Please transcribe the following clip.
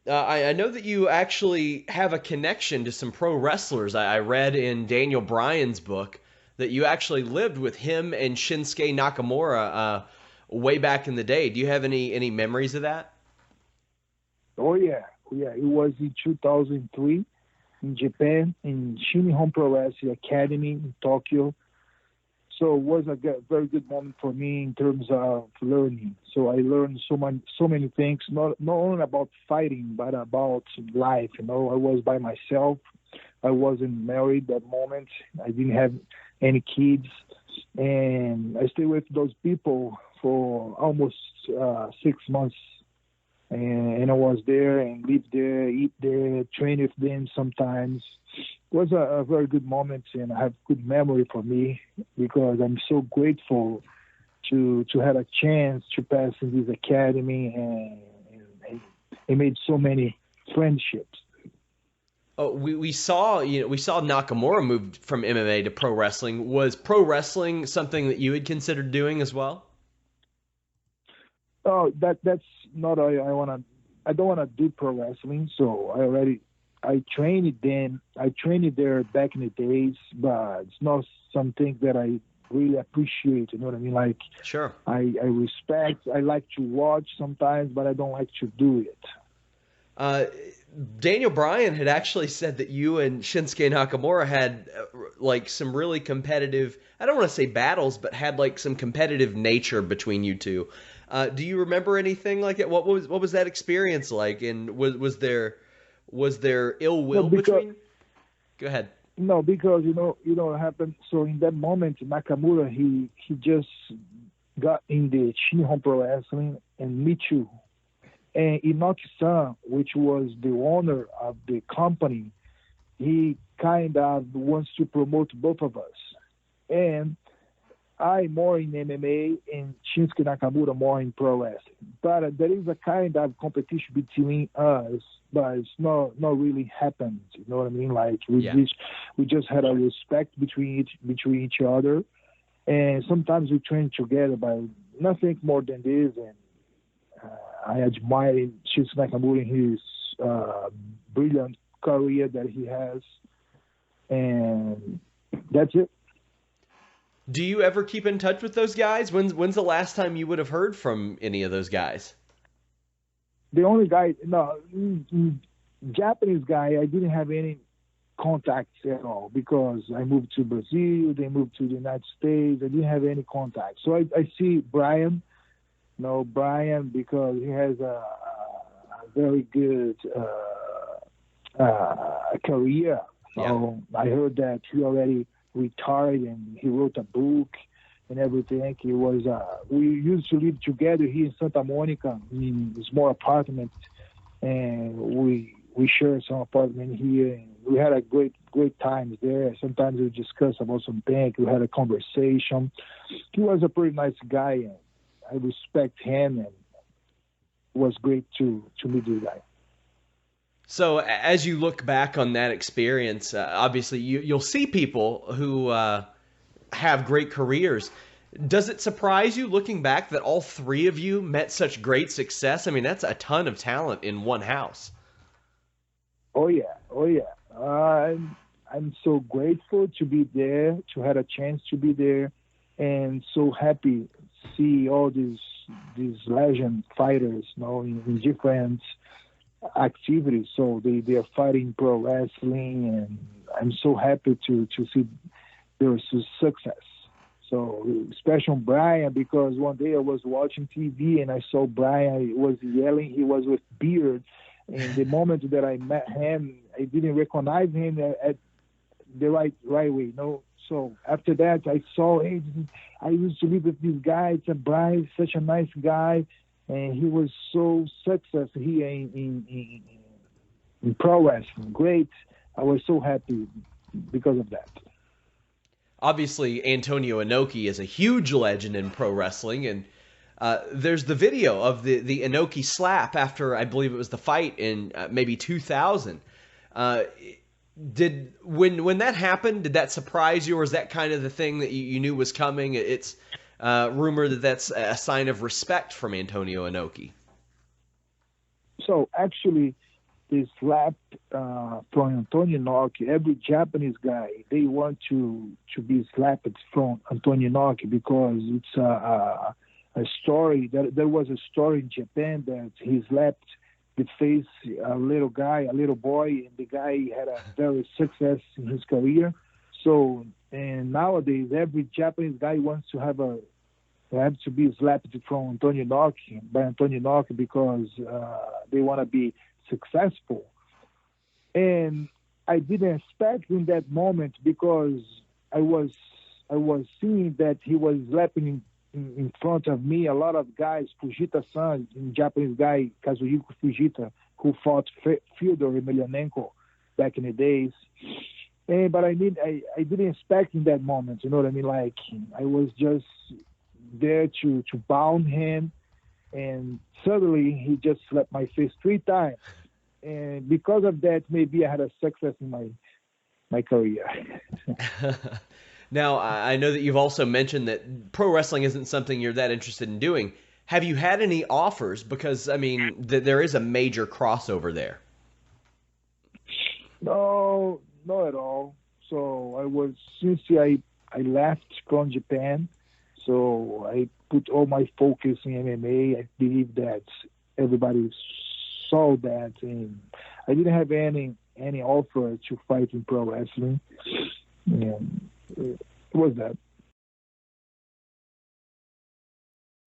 I know that you actually have a connection to some pro wrestlers. I read in Daniel Bryan's book that you actually lived with him and Shinsuke Nakamura way back in the day. Do you have any memories of that? Oh yeah, yeah. It was in 2003 in Japan in Shinhon Pro Wrestling Academy in Tokyo. So it was a very good moment for me in terms of learning. So I learned so many things, not only about fighting, but about life. You know, I was by myself. I wasn't married that moment. I didn't have any kids, and I stayed with those people for almost 6 months. And I was there and lived there, eat there, train with them sometimes. It was a very good moment, and I have good memory for me because I'm so grateful to have a chance to pass in this academy and made so many friendships. Oh, we saw we saw Nakamura moved from MMA to pro wrestling. Was pro wrestling something that you had considered doing as well? Oh, that's not I wanna. I don't wanna do pro wrestling, so I trained it then. I trained it there back in the days, but it's not something that I really appreciate. You know what I mean? Like Sure. I respect. I like to watch sometimes, but I don't like to do it. Uh, Daniel Bryan had actually said that you and Shinsuke Nakamura had like some really competitive, I don't want to say battles, but had like some competitive nature between you two. Do you remember anything like that? What was that experience like? And was there ill No, will because between? Go ahead. no, because you know what happened. So in that moment, Nakamura he just got in the Shinhon Pro Wrestling and me too. And Inoki-san, which was the owner of the company, he kind of wants to promote both of us. And I more in MMA and Shinsuke Nakamura more in pro wrestling. But there is a kind of competition between us, but it's not really happened. You know what I mean? Like Yeah. we just had a respect between each other, and sometimes we train together, but nothing more than this. And I admire Shinsuke Nakamura in his brilliant career that he has, and that's it. Do you ever keep in touch with those guys? When's the last time you would have heard from any of those guys? The only guy, no, Japanese guy, I didn't have any contacts at all because I moved to Brazil, they moved to the United States. I didn't have any contacts. So I see Brian, no Brian, because he has a very good career. Yeah. So I heard that he already retired and he wrote a book and everything. He was we used to live together here in Santa Monica in a small apartment, and we shared some apartment here. And we had a great times there. Sometimes we discuss about some things. We had a conversation. He was a pretty nice guy, and I respect him, and it was great to meet this guy. So as you look back on that experience, obviously you'll see people who have great careers. Does it surprise you looking back that all three of you met such great success? I mean, that's a ton of talent in one house. Oh yeah, oh yeah. I'm so grateful to be there, to have a chance to be there, and so happy to see all these legend fighters, in different activities. So they are fighting pro wrestling, and I'm so happy to see their success. So especially Brian, because one day I was watching TV and I saw Brian was yelling. He was with beard, and the moment that I met him, I didn't recognize him at the right way. So after that, I saw, hey, I used to live with this guy. It's a Brian, such a nice guy, and he was so successful here in pro wrestling. Great. I was so happy because of that. Obviously, Antonio Inoki is a huge legend in pro wrestling, and there's the video of the Inoki slap after I believe it was the fight in maybe 2000. Uh, did when that happened, did that surprise you, or is that kind of the thing that you knew was coming? It's rumored that that's a sign of respect from Antonio Inoki. So actually, they slapped from Antonio Inoki. Every Japanese guy, they want to be slapped from Antonio Inoki because it's a story. There was a story in Japan that he slapped the face a little guy, a little boy, and the guy had a very success in his career. So, and nowadays, every Japanese guy wants to have to be slapped from Antonio Inoki because they want to be successful. And I didn't expect in that moment because I was seeing that he was slapping in front of me a lot of guys, Fujita-san, Japanese guy, Kazuyuki Fujita, who fought Fyodor Emelianenko back in the days. But I didn't expect in that moment, you know what I mean? Like, I was just there to bound him, and suddenly he just slapped my face 3 times. And because of that, maybe I had a success in my career. Now, I know that you've also mentioned that pro wrestling isn't something you're that interested in doing. Have you had any offers? Because, I mean, there is a major crossover there. No, not at all. So since I left from Japan, so I put all my focus in MMA. I believe that everybody saw that, and I didn't have any offer to fight in pro wrestling. And it was that.